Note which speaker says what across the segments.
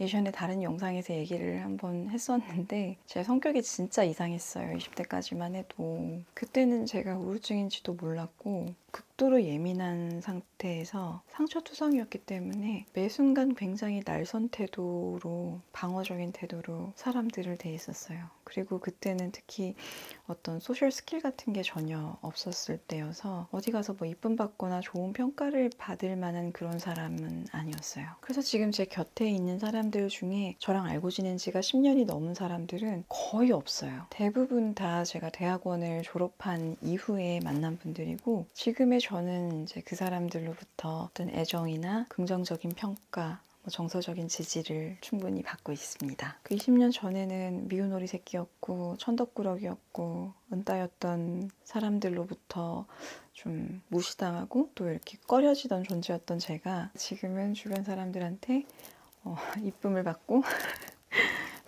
Speaker 1: 예전에 다른 영상에서 얘기를 한번 했었는데 제 성격이 진짜 이상했어요. 20대까지만 해도. 그때는 제가 우울증인지도 몰랐고 극도로 예민한 상태에서 상처투성이었기 때문에 매 순간 굉장히 날선 태도로, 방어적인 태도로 사람들을 대했었어요. 그리고 그때는 특히 어떤 소셜 스킬 같은 게 전혀 없었을 때여서 어디 가서 뭐 이쁨 받거나 좋은 평가를 받을 만한 그런 사람은 아니었어요. 그래서 지금 제 곁에 있는 사람들 중에 저랑 알고 지낸 지가 10년이 넘은 사람들은 거의 없어요. 대부분 다 제가 대학원을 졸업한 이후에 만난 분들이고 지금의 저는 이제 그 사람들로부터 어떤 애정이나 긍정적인 평가, 정서적인 지지를 충분히 받고 있습니다. 그 20년 전에는 미운 오리 새끼였고 천덕꾸러기였고 은따였던 사람들로부터 좀 무시당하고 또 이렇게 꺼려지던 존재였던 제가 지금은 주변 사람들한테 이쁨을 받고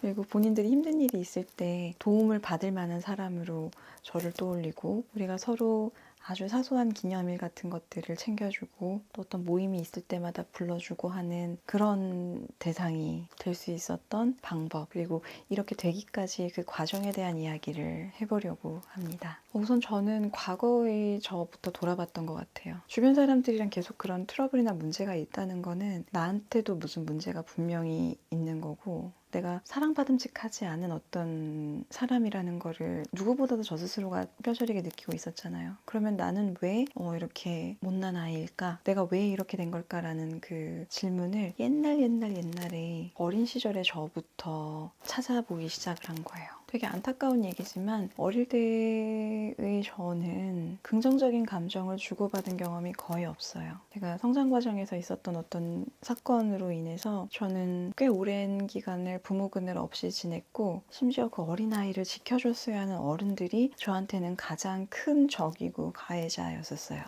Speaker 1: 그리고 본인들이 힘든 일이 있을 때 도움을 받을 만한 사람으로 저를 떠올리고 우리가 서로 아주 사소한 기념일 같은 것들을 챙겨주고 또 어떤 모임이 있을 때마다 불러주고 하는 그런 대상이 될 수 있었던 방법, 그리고 이렇게 되기까지 그 과정에 대한 이야기를 해보려고 합니다. 우선 저는 과거의 저부터 돌아봤던 것 같아요. 주변 사람들이랑 계속 그런 트러블이나 문제가 있다는 거는 나한테도 무슨 문제가 분명히 있는 거고 내가 사랑받음직하지 않은 어떤 사람이라는 거를 누구보다도 저 스스로가 뼈저리게 느끼고 있었잖아요. 그러면 나는 왜 이렇게 못난 아이일까? 내가 왜 이렇게 된 걸까라는 그 질문을 옛날에 어린 시절의 저부터 찾아보기 시작을 한 거예요. 되게 안타까운 얘기지만 어릴 때의 저는 긍정적인 감정을 주고받은 경험이 거의 없어요. 제가 성장 과정에서 있었던 어떤 사건으로 인해서 저는 꽤 오랜 기간을 부모 그늘 없이 지냈고 심지어 그 어린아이를 지켜줬어야 하는 어른들이 저한테는 가장 큰 적이고 가해자였었어요.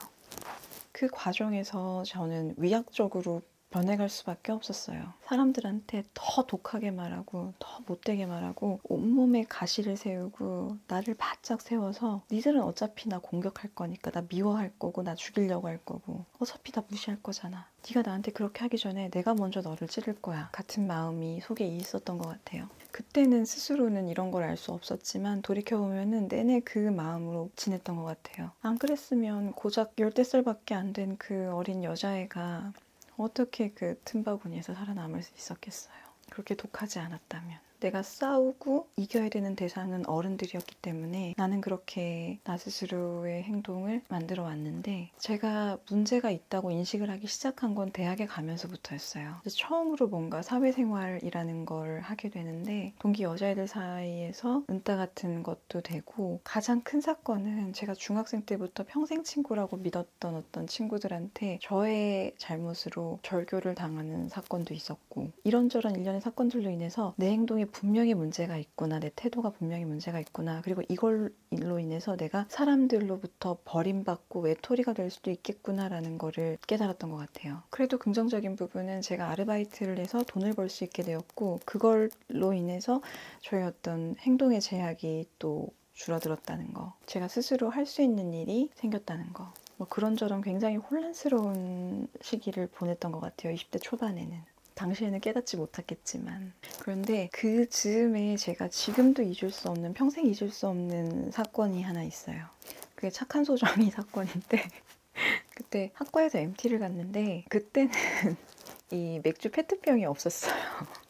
Speaker 1: 그 과정에서 저는 위약적으로 변해갈 수밖에 없었어요. 사람들한테 더 독하게 말하고 더 못되게 말하고 온몸에 가시를 세우고 나를 바짝 세워서 니들은 어차피 나 공격할 거니까 나 미워할 거고 나 죽이려고 할 거고 어차피 다 무시할 거잖아. 네가 나한테 그렇게 하기 전에 내가 먼저 너를 찌를 거야. 같은 마음이 속에 있었던 것 같아요. 그때는 스스로는 이런 걸 알 수 없었지만 돌이켜보면 내내 그 마음으로 지냈던 것 같아요. 안 그랬으면 고작 10대살밖에 안 된 그 어린 여자애가 어떻게 그 틈바구니에서 살아남을 수 있었겠어요. 그렇게 독하지 않았다면. 내가 싸우고 이겨야 되는 대상은 어른들이었기 때문에 나는 그렇게 나 스스로의 행동을 만들어 왔는데 제가 문제가 있다고 인식을 하기 시작한 건 대학에 가면서부터였어요. 처음으로 뭔가 사회생활이라는 걸 하게 되는데 동기 여자애들 사이에서 은따 같은 것도 되고 가장 큰 사건은 제가 중학생 때부터 평생 친구라고 믿었던 어떤 친구들한테 저의 잘못으로 절교를 당하는 사건도 있었고 이런저런 일련의 사건들로 인해서 내 행동이 분명히 문제가 있구나, 내 태도가 분명히 문제가 있구나, 그리고 이걸로 인해서 내가 사람들로부터 버림받고 외톨이가 될 수도 있겠구나라는 거를 깨달았던 것 같아요. 그래도 긍정적인 부분은 제가 아르바이트를 해서 돈을 벌 수 있게 되었고 그걸로 인해서 저의 어떤 행동의 제약이 또 줄어들었다는 거, 제가 스스로 할 수 있는 일이 생겼다는 거, 그런저런 굉장히 혼란스러운 시기를 보냈던 것 같아요. 20대 초반에는. 당시에는 깨닫지 못했겠지만. 그런데 그 즈음에 제가 지금도 잊을 수 없는, 평생 잊을 수 없는 사건이 하나 있어요. 그게 착한 소정이 사건인데 그때 학과에서 MT를 갔는데 그때는 이 맥주 페트병이 없었어요.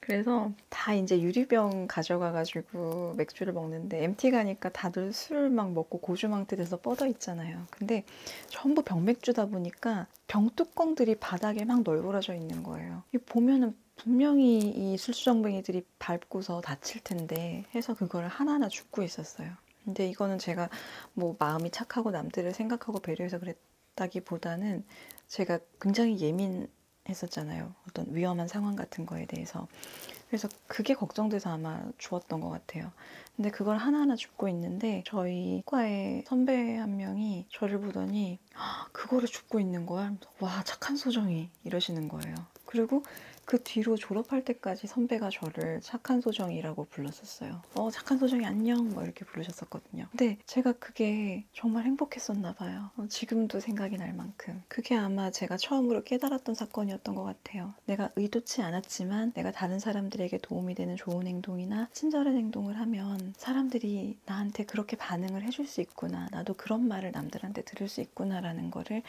Speaker 1: 그래서 다 이제 유리병 가져가가지고 맥주를 먹는데 MT 가니까 다들 술 막 먹고 고주망태 돼서 뻗어 있잖아요. 근데 전부 병맥주다 보니까 병뚜껑들이 바닥에 막 널브러져 있는 거예요. 보면은 분명히 이 술주정뱅이들이 밟고서 다칠 텐데 해서 그거를 하나하나 줍고 있었어요. 근데 이거는 제가 뭐 마음이 착하고 남들을 생각하고 배려해서 그랬다기보다는 제가 굉장히 했었잖아요. 어떤 위험한 상황 같은 거에 대해서. 그래서 그게 걱정돼서 아마 주었던 것 같아요. 근데 그걸 하나하나 줍고 있는데 저희 과의 선배 한 명이 저를 보더니 그거를 줍고 있는 거야? 와, 착한 소정이 이러시는 거예요. 그리고 그 뒤로 졸업할 때까지 선배가 저를 착한 소정이라고 불렀었어요. 착한 소정이 안녕 뭐 이렇게 부르셨었거든요. 근데 제가 그게 정말 행복했었나 봐요. 지금도 생각이 날 만큼. 그게 아마 제가 처음으로 깨달았던 사건이었던 것 같아요. 내가 의도치 않았지만 내가 다른 사람들에게 도움이 되는 좋은 행동이나 친절한 행동을 하면 사람들이 나한테 그렇게 반응을 해줄 수 있구나. 나도 그런 말을 남들한테 들을 수 있구나라는 거를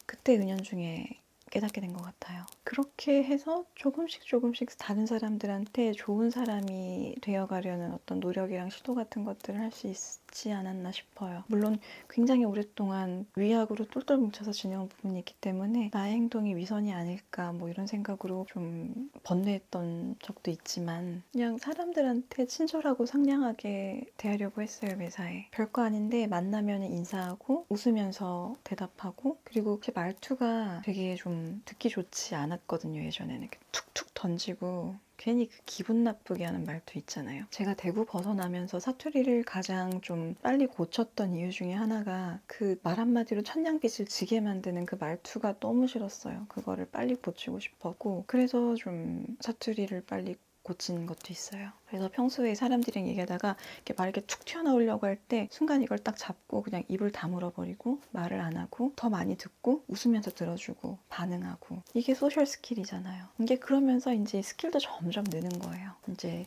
Speaker 1: 그때 은연중에 깨닫게 된 것 같아요. 그렇게 해서 조금씩 다른 사람들한테 좋은 사람이 되어가려는 어떤 노력이랑 시도 같은 것들을 할 수 있지 않았나 싶어요. 물론 굉장히 오랫동안 위약으로 똘똘 뭉쳐서 지내온 부분이 있기 때문에 나의 행동이 위선이 아닐까 뭐 이런 생각으로 좀 번뇌했던 적도 있지만 그냥 사람들한테 친절하고 상냥하게 대하려고 했어요, 매사에. 별거 아닌데 만나면 인사하고 웃으면서 대답하고 그리고 제 말투가 되게 좀 듣기 좋지 않았거든요. 예전에는 이렇게 툭툭 던지고 괜히 그 기분 나쁘게 하는 말투 있잖아요. 제가 대구 벗어나면서 사투리를 가장 좀 빨리 고쳤던 이유 중에 하나가 그 말 한마디로 천냥빚을 지게 만드는 그 말투가 너무 싫었어요. 그거를 빨리 고치고 싶었고 그래서 좀 사투리를 빨리 고친 것도 있어요. 그래서 평소에 사람들이랑 얘기하다가 이렇게 말 이렇게 툭 튀어나오려고 할 때 순간 이걸 딱 잡고 그냥 입을 다물어 버리고 말을 안 하고 더 많이 듣고 웃으면서 들어주고 반응하고 이게 소셜 스킬이잖아요. 이게 그러면서 이제 스킬도 점점 느는 거예요. 이제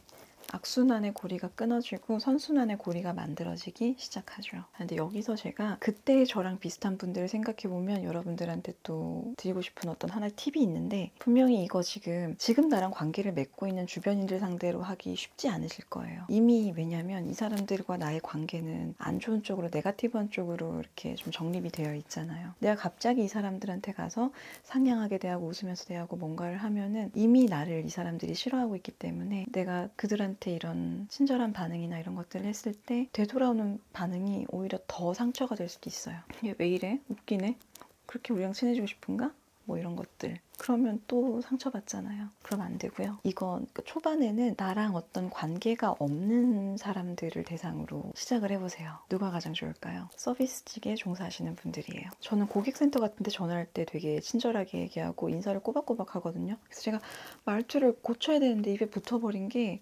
Speaker 1: 악순환의 고리가 끊어지고 선순환의 고리가 만들어지기 시작하죠. 근데 여기서 제가 그때의 저랑 비슷한 분들을 생각해보면 여러분들한테 또 드리고 싶은 어떤 하나의 팁이 있는데 분명히 이거 지금 나랑 관계를 맺고 있는 주변인들 상대로 하기 쉽지 않으실 거예요. 이미 왜냐면 이 사람들과 나의 관계는 안 좋은 쪽으로 네거티브한 쪽으로 이렇게 좀 정립이 되어 있잖아요. 내가 갑자기 이 사람들한테 가서 상냥하게 대하고 웃으면서 대하고 뭔가를 하면은 이미 나를 이 사람들이 싫어하고 있기 때문에 내가 그들한테 이런 친절한 반응이나 이런 것들을 했을 때 되돌아오는 반응이 오히려 더 상처가 될 수도 있어요. 얘 왜 이래? 웃기네? 그렇게 우리랑 친해지고 싶은가? 뭐 이런 것들. 그러면 또 상처받잖아요. 그럼 안 되고요. 이건 초반에는 나랑 어떤 관계가 없는 사람들을 대상으로 시작을 해보세요. 누가 가장 좋을까요? 서비스직에 종사하시는 분들이에요. 저는 고객센터 같은 데 전화할 때 되게 친절하게 얘기하고 인사를 꼬박꼬박 하거든요. 그래서 제가 말투를 고쳐야 되는데 입에 붙어버린 게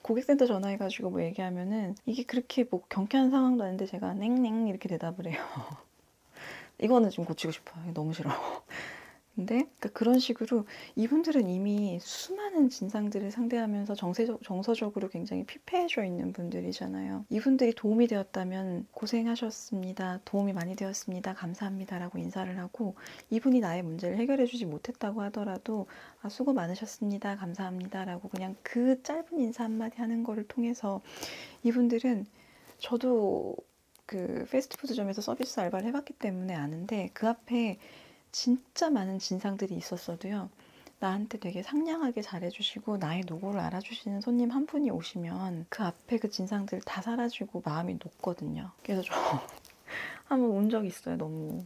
Speaker 1: 고객센터 전화해가지고 뭐 얘기하면은 이게 그렇게 뭐 경쾌한 상황도 아닌데 제가 냉냉 이렇게 대답을 해요. 이거는 좀 고치고 싶어요. 너무 싫어. 근데 그러니까 그런 식으로 이분들은 이미 수많은 진상들을 상대하면서 정서적으로 굉장히 피폐해져 있는 분들이잖아요. 이분들이 도움이 되었다면 고생하셨습니다. 도움이 많이 되었습니다. 감사합니다라고 인사를 하고 이분이 나의 문제를 해결해 주지 못했다고 하더라도 수고 많으셨습니다. 감사합니다라고 그냥 그 짧은 인사 한마디 하는 거를 통해서 이분들은 저도 그 패스트푸드점에서 서비스 알바를 해봤기 때문에 아는데 그 앞에 진짜 많은 진상들이 있었어도요. 나한테 되게 상냥하게 잘해주시고 나의 노고를 알아주시는 손님 한 분이 오시면 그 앞에 그 진상들 다 사라지고 마음이 녹거든요. 그래서 저 한번 온 적이 있어요. 너무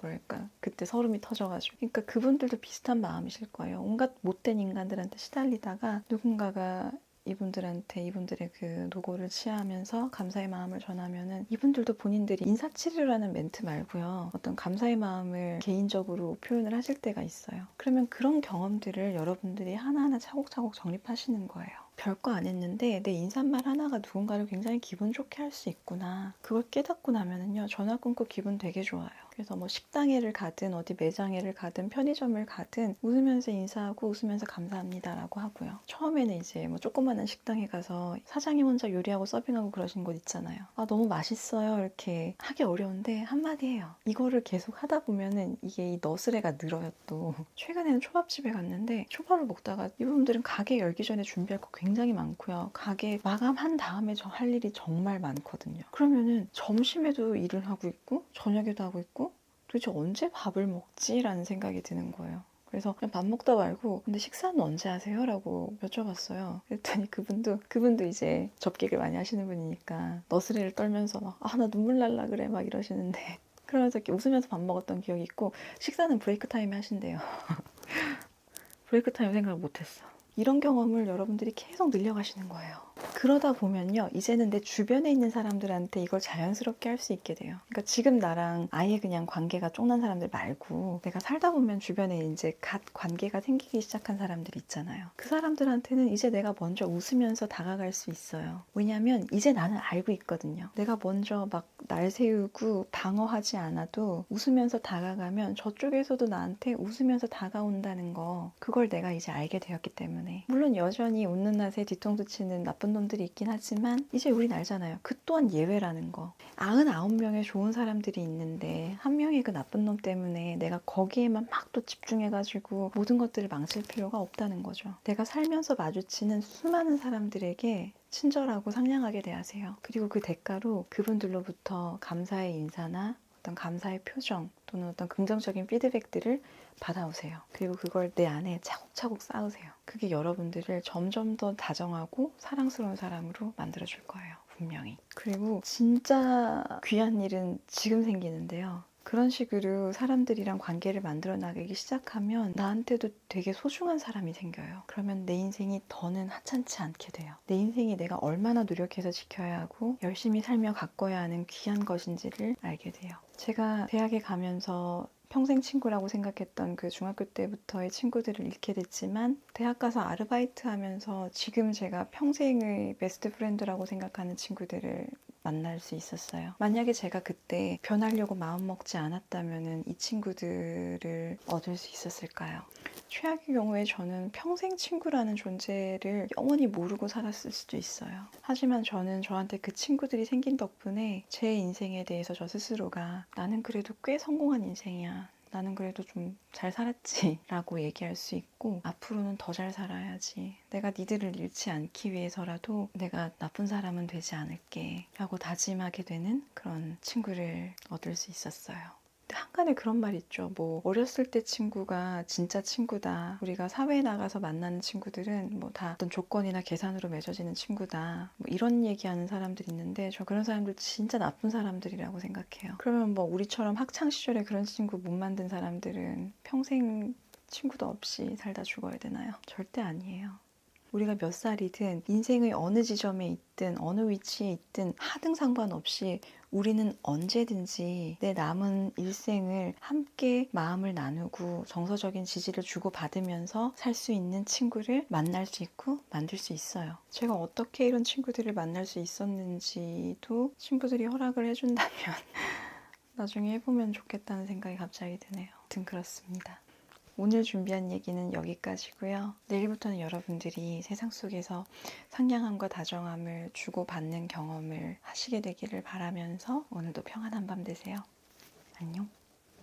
Speaker 1: 뭐랄까 그때 서름이 터져가지고. 그러니까 그분들도 비슷한 마음이실 거예요. 온갖 못된 인간들한테 시달리다가 누군가가 이분들한테 이분들의 그 노고를 치하하면서 감사의 마음을 전하면은 이분들도 본인들이 인사치레라는 멘트 말고요. 어떤 감사의 마음을 개인적으로 표현을 하실 때가 있어요. 그러면 그런 경험들을 여러분들이 하나하나 차곡차곡 정립하시는 거예요. 별거 안 했는데 내 인사말 하나가 누군가를 굉장히 기분 좋게 할 수 있구나. 그걸 깨닫고 나면은요. 전화 끊고 기분 되게 좋아요. 그래서 뭐 식당에를 가든 어디 매장에를 가든 편의점을 가든 웃으면서 인사하고 웃으면서 감사합니다라고 하고요. 처음에는 이제 뭐 조그마한 식당에 가서 사장님 혼자 요리하고 서빙하고 그러신 곳 있잖아요. 너무 맛있어요. 이렇게 하기 어려운데 한마디 해요. 이거를 계속 하다 보면은 이게 이 너스레가 늘어요 또. 최근에는 초밥집에 갔는데 초밥을 먹다가 이분들은 가게 열기 전에 준비할 거 굉장히 많고요. 가게 마감한 다음에 저 할 일이 정말 많거든요. 그러면은 점심에도 일을 하고 있고 저녁에도 하고 있고 도대체 언제 밥을 먹지? 라는 생각이 드는 거예요. 그래서 그냥 밥 먹다 말고 근데 식사는 언제 하세요? 라고 여쭤봤어요. 그랬더니 그분도 이제 접객을 많이 하시는 분이니까 너스레를 떨면서 막 나 눈물 날라 그래 막 이러시는데 그러면서 이렇게 웃으면서 밥 먹었던 기억이 있고 식사는 브레이크 타임에 하신대요. 브레이크 타임 생각을 못했어. 이런 경험을 여러분들이 계속 늘려가시는 거예요. 그러다 보면요, 이제는 내 주변에 있는 사람들한테 이걸 자연스럽게 할 수 있게 돼요. 그러니까 지금 나랑 아예 그냥 관계가 쫑난 사람들 말고 내가 살다 보면 주변에 이제 갓 관계가 생기기 시작한 사람들이 있잖아요. 그 사람들한테는 이제 내가 먼저 웃으면서 다가갈 수 있어요. 왜냐면 이제 나는 알고 있거든요. 내가 먼저 막 날 세우고 방어하지 않아도 웃으면서 다가가면 저쪽에서도 나한테 웃으면서 다가온다는 거, 그걸 내가 이제 알게 되었기 때문에. 물론 여전히 웃는 낯에 뒤통수 치는 나쁜 놈들이 있긴 하지만 이제 우린 알잖아요. 그 또한 예외라는 거. 99명의 좋은 사람들이 있는데 한 명의 그 나쁜 놈 때문에 내가 거기에만 막 또 집중해가지고 모든 것들을 망칠 필요가 없다는 거죠. 내가 살면서 마주치는 수많은 사람들에게 친절하고 상냥하게 대하세요. 그리고 그 대가로 그분들로부터 감사의 인사나 어떤 감사의 표정 또는 어떤 긍정적인 피드백들을 받아오세요. 그리고 그걸 내 안에 차곡차곡 쌓으세요. 그게 여러분들을 점점 더 다정하고 사랑스러운 사람으로 만들어줄 거예요. 분명히. 그리고 진짜 귀한 일은 지금 생기는데요. 그런 식으로 사람들이랑 관계를 만들어 나가기 시작하면 나한테도 되게 소중한 사람이 생겨요. 그러면 내 인생이 더는 하찮지 않게 돼요. 내 인생이 내가 얼마나 노력해서 지켜야 하고 열심히 살며 가꿔야 하는 귀한 것인지를 알게 돼요. 제가 대학에 가면서 평생 친구라고 생각했던 그 중학교 때부터의 친구들을 잃게 됐지만 대학 가서 아르바이트 하면서 지금 제가 평생의 베스트 프렌드라고 생각하는 친구들을 만날 수 있었어요. 만약에 제가 그때 변하려고 마음먹지 않았다면 이 친구들을 얻을 수 있었을까요? 최악의 경우에 저는 평생 친구라는 존재를 영원히 모르고 살았을 수도 있어요. 하지만 저는 저한테 그 친구들이 생긴 덕분에 제 인생에 대해서 저 스스로가 나는 그래도 꽤 성공한 인생이야. 나는 그래도 좀 잘 살았지 라고 얘기할 수 있고 앞으로는 더 잘 살아야지. 내가 니들을 잃지 않기 위해서라도 내가 나쁜 사람은 되지 않을게 라고 다짐하게 되는 그런 친구를 얻을 수 있었어요. 한간에 그런 말 있죠. 뭐 어렸을 때 친구가 진짜 친구다. 우리가 사회에 나가서 만나는 친구들은 뭐 다 어떤 조건이나 계산으로 맺어지는 친구다. 뭐 이런 얘기하는 사람들이 있는데 저 그런 사람들 진짜 나쁜 사람들이라고 생각해요. 그러면 뭐 우리처럼 학창 시절에 그런 친구 못 만든 사람들은 평생 친구도 없이 살다 죽어야 되나요? 절대 아니에요. 우리가 몇 살이든 인생의 어느 지점에 있든 어느 위치에 있든 하등 상관없이 우리는 언제든지 내 남은 일생을 함께 마음을 나누고 정서적인 지지를 주고받으면서 살 수 있는 친구를 만날 수 있고 만들 수 있어요. 제가 어떻게 이런 친구들을 만날 수 있었는지도 친구들이 허락을 해준다면 나중에 해보면 좋겠다는 생각이 갑자기 드네요. 아무튼 그렇습니다. 오늘 준비한 얘기는 여기까지고요. 내일부터는 여러분들이 세상 속에서 상냥함과 다정함을 주고받는 경험을 하시게 되기를 바라면서 오늘도 평안한 밤 되세요. 안녕.